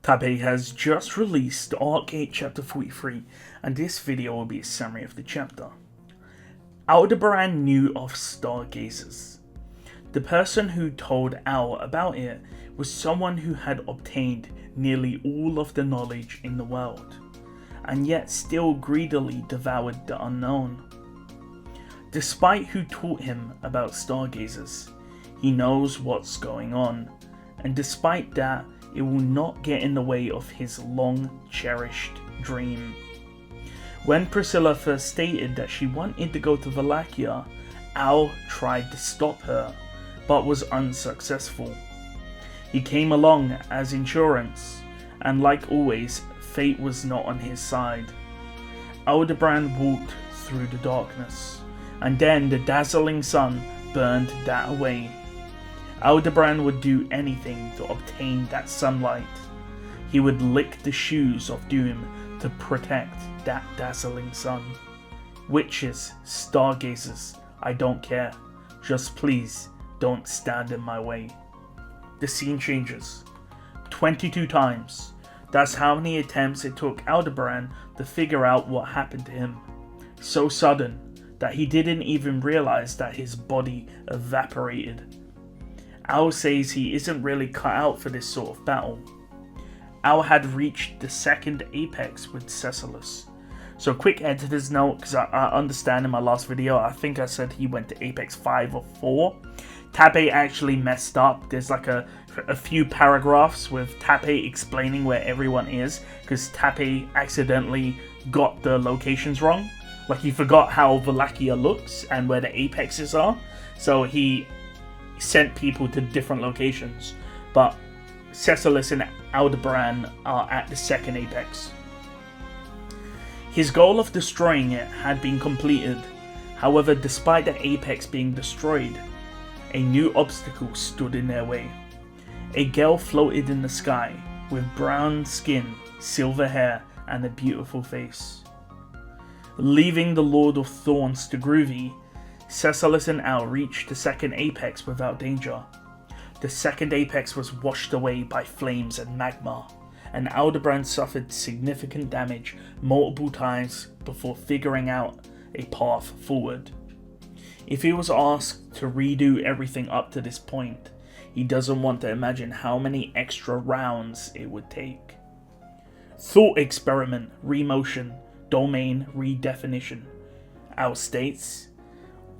Tabe has just released Arc 8 Chapter 43, and this video will be a summary of the chapter. Aldebaran knew of stargazers. The person who told Al about it was someone who had obtained nearly all of the knowledge in the world, and yet still greedily devoured the unknown. Despite who taught him about stargazers, he knows what's going on, and despite that, it will not get in the way of his long-cherished dream. When Priscilla first stated that she wanted to go to Wallachia, Al tried to stop her, but was unsuccessful. He came along as insurance, and like always, fate was not on his side. Aldebaran walked through the darkness, and then the dazzling sun burned that away. Aldebaran would do anything to obtain that sunlight. He would lick the shoes of doom to protect that dazzling sun. Witches, stargazers, I don't care. Just please don't stand in my way. The scene changes 22 times. That's how many attempts it took Aldebaran to figure out what happened to him. So sudden that he didn't even realize that his body evaporated. Al says he isn't really cut out for this sort of battle. Al had reached the second apex with Cecilus. So quick editor's note, because I understand in my last video, I think I said he went to apex 5 or 4. Tabe actually messed up. There's like a few paragraphs with Tabe explaining where everyone is, because Tabe accidentally got the locations wrong. Like he forgot how Wallachia looks and where the apexes are. So he sent people to different locations, but Cecilus and Aldebaran are at the second apex. His goal of destroying it had been completed. However, despite the apex being destroyed, a new obstacle stood in their way. A girl floated in the sky with brown skin, silver hair, and a beautiful face. Leaving the Lord of Thorns to Groovy, Cecilus and Al reached the second apex without danger. The second apex was washed away by flames and magma, and Aldebaran suffered significant damage multiple times before figuring out a path forward. If he was asked to redo everything up to this point, he doesn't want to imagine how many extra rounds it would take. Thought experiment, remotion, domain redefinition. Al states,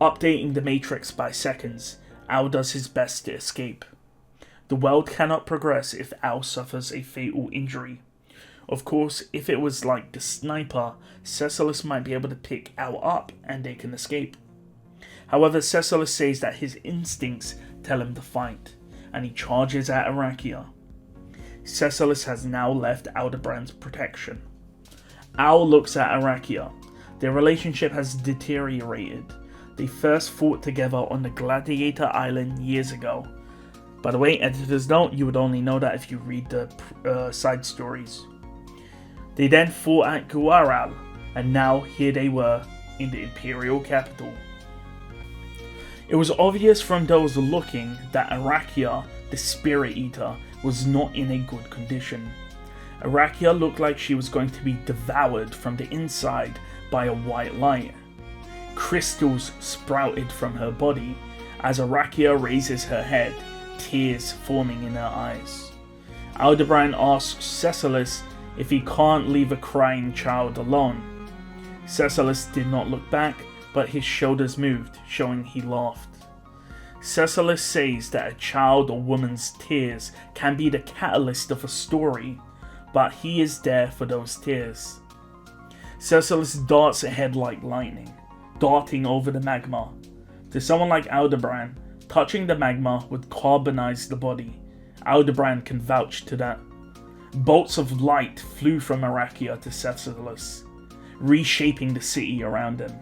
updating the matrix by seconds, Al does his best to escape. The world cannot progress if Al suffers a fatal injury. Of course, if it was like the sniper, Cecilus might be able to pick Al up and they can escape. However, Cecilus says that his instincts tell him to fight, and he charges at Arakiya. Cecilus has now left Aldebaran's protection. Al looks at Arakiya. Their relationship has deteriorated. They first fought together on the Gladiator Island years ago. By the way, editor's note, you would only know that if you read the side stories. They then fought at Guaral, and now here they were in the Imperial capital. It was obvious from those looking that Arakiya, the Spirit Eater, was not in a good condition. Arakiya looked like she was going to be devoured from the inside by a white light. Crystals sprouted from her body as Arakiya raises her head, tears forming in her eyes. Aldebaran asks Cecilus if he can't leave a crying child alone. Cecilus did not look back, but his shoulders moved, showing he laughed. Cecilus says that a child or woman's tears can be the catalyst of a story, but he is there for those tears. Cecilus darts ahead like lightning, darting over the magma. To someone like Aldebaran, touching the magma would carbonize the body. Aldebaran can vouch to that. Bolts of light flew from Arakiya to Cecilus, reshaping the city around him.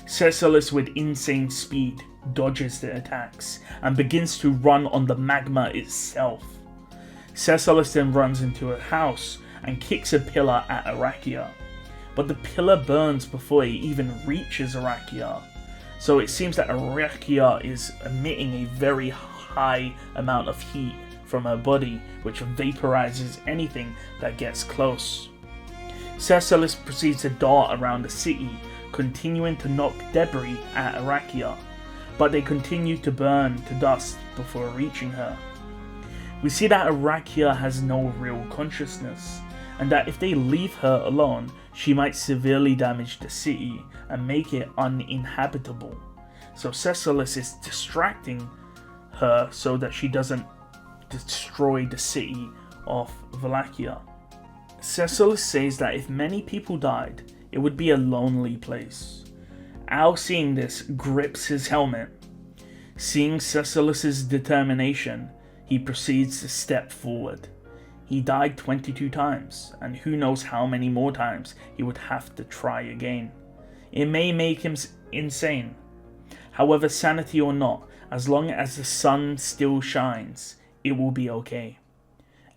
Cecilus, with insane speed, dodges the attacks and begins to run on the magma itself. Cecilus then runs into a house and kicks a pillar at Arakiya, but the pillar burns before he even reaches Arakiya. So it seems that Arakiya is emitting a very high amount of heat from her body, which vaporizes anything that gets close. Cecilus proceeds to dart around the city, continuing to knock debris at Arakiya, but they continue to burn to dust before reaching her. We see that Arakiya has no real consciousness, and that if they leave her alone, she might severely damage the city and make it uninhabitable. So Cecilus is distracting her so that she doesn't destroy the city of Wallachia. Cecilus says that if many people died, it would be a lonely place. Al, seeing this, grips his helmet. Seeing Cecilus's determination, he proceeds to step forward. He died 22 times, and who knows how many more times he would have to try again. It may make him insane. However, sanity or not, as long as the sun still shines, it will be okay.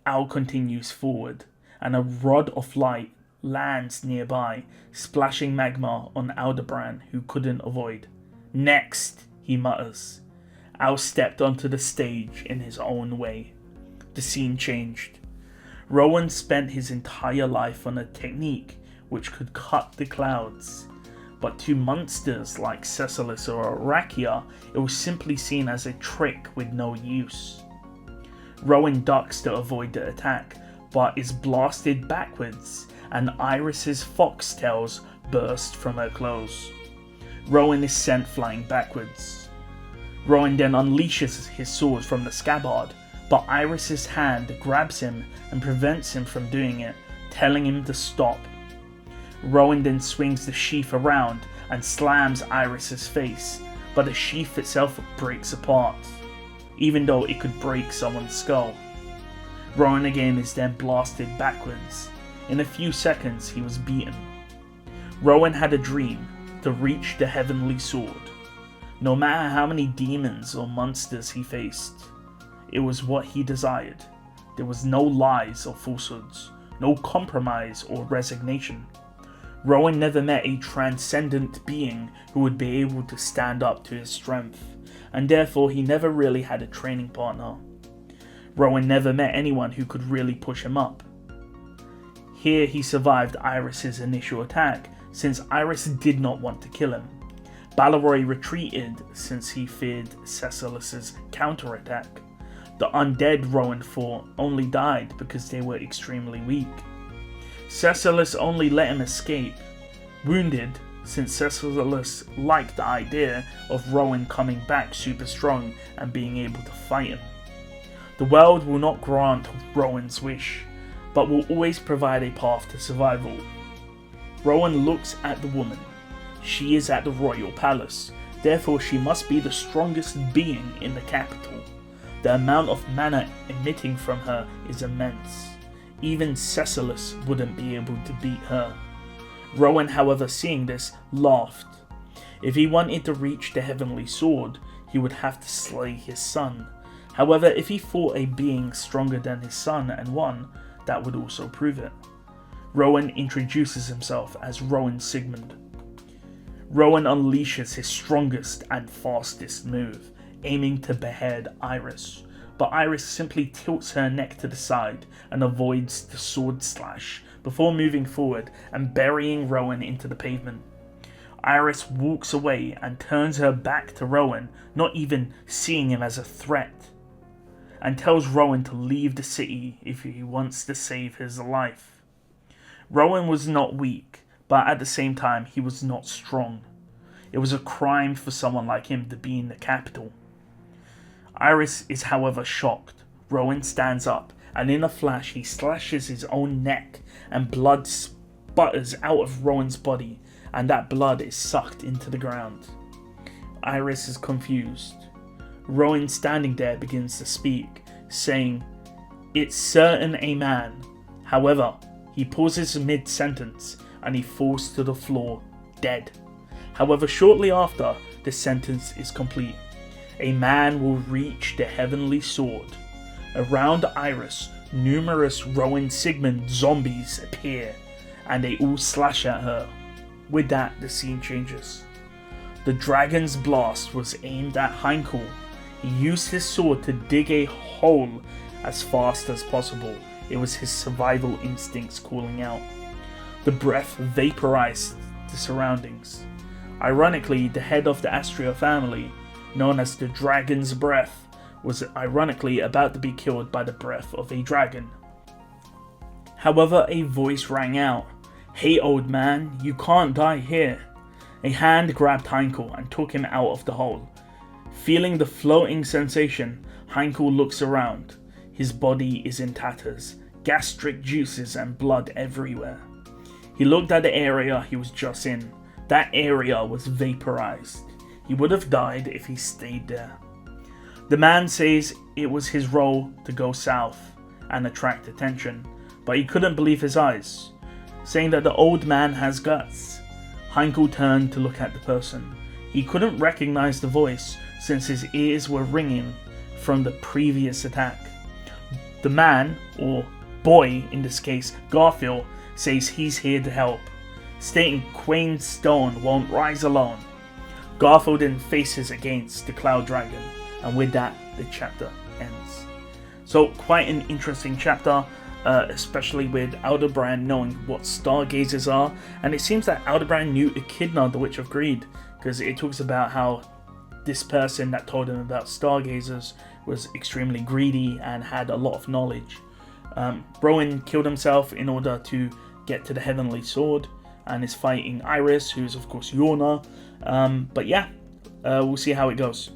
Al continues forward, and a rod of light lands nearby, splashing magma on Aldebaran, who couldn't avoid. "Next," he mutters. Al stepped onto the stage in his own way. The scene changed. Rowan spent his entire life on a technique which could cut the clouds, but to monsters like Cecilus or Arakiya, it was simply seen as a trick with no use. Rowan ducks to avoid the attack, but is blasted backwards, and Iris's foxtails burst from her clothes. Rowan is sent flying backwards. Rowan then unleashes his sword from the scabbard, but Iris's hand grabs him and prevents him from doing it, telling him to stop. Rowan then swings the sheath around and slams Iris's face, but the sheath itself breaks apart, even though it could break someone's skull. Rowan again is then blasted backwards. In a few seconds he was beaten. Rowan had a dream to reach the heavenly sword. No matter how many demons or monsters he faced, it was what he desired. There was no lies or falsehoods, no compromise or resignation. Rowan never met a transcendent being who would be able to stand up to his strength, and therefore he never really had a training partner. Rowan never met anyone who could really push him up. Here he survived Iris's initial attack, since Iris did not want to kill him. Balleroy retreated since he feared Cecilus's counterattack. The undead Rowan fought only died because they were extremely weak. Cecilus only let him escape, wounded, since Cecilus liked the idea of Rowan coming back super strong and being able to fight him. The world will not grant Rowan's wish, but will always provide a path to survival. Rowan looks at the woman. She is at the royal palace, therefore she must be the strongest being in the capital. The amount of mana emitting from her is immense. Even Cecilus wouldn't be able to beat her. Rowan, however, seeing this, laughed. If he wanted to reach the heavenly sword, he would have to slay his son. However, if he fought a being stronger than his son and won, that would also prove it. Rowan introduces himself as Rowan Sigmund. Rowan unleashes his strongest and fastest move, aiming to behead Iris, but Iris simply tilts her neck to the side and avoids the sword slash before moving forward and burying Rowan into the pavement. Iris walks away and turns her back to Rowan, not even seeing him as a threat, and tells Rowan to leave the city if he wants to save his life. Rowan was not weak, but at the same time he was not strong. It was a crime for someone like him to be in the capital. Iris is however shocked. Rowan stands up, and in a flash he slashes his own neck, and blood sputters out of Rowan's body, and that blood is sucked into the ground. Iris is confused. Rowan, standing there, begins to speak, saying, "It's certain a man." However, he pauses mid-sentence, and he falls to the floor, dead. However, shortly after, the sentence is complete. A man will reach the heavenly sword. Around Iris, numerous Rowan Sigmund zombies appear, and they all slash at her. With that, the scene changes. The dragon's blast was aimed at Heinkel. He used his sword to dig a hole as fast as possible. It was his survival instincts calling out. The breath vaporized the surroundings. Ironically, the head of the Astria family, known as the Dragon's Breath, was ironically about to be killed by the breath of a dragon. However, a voice rang out. "Hey old man, you can't die here." A hand grabbed Heinkel and took him out of the hole. Feeling the floating sensation, Heinkel looks around. His body is in tatters, gastric juices and blood everywhere. He looked at the area he was just in. That area was vaporized. He would have died if he stayed there. The man says it was his role to go south and attract attention, but he couldn't believe his eyes, saying that the old man has guts. Heinkel turned to look at the person. He couldn't recognize the voice since his ears were ringing from the previous attack. The man, or boy in this case, Garfiel, says he's here to help, stating Quain Stone won't rise alone. Garfiel then faces against the Cloud Dragon, and with that, the chapter ends. So quite an interesting chapter, especially with Aldebaran knowing what stargazers are, and it seems that Aldebaran knew Echidna, the Witch of Greed, because it talks about how this person that told him about stargazers was extremely greedy and had a lot of knowledge. Rowan killed himself in order to get to the Heavenly Sword and is fighting Iris, who's of course Yorna. But yeah, we'll see how it goes.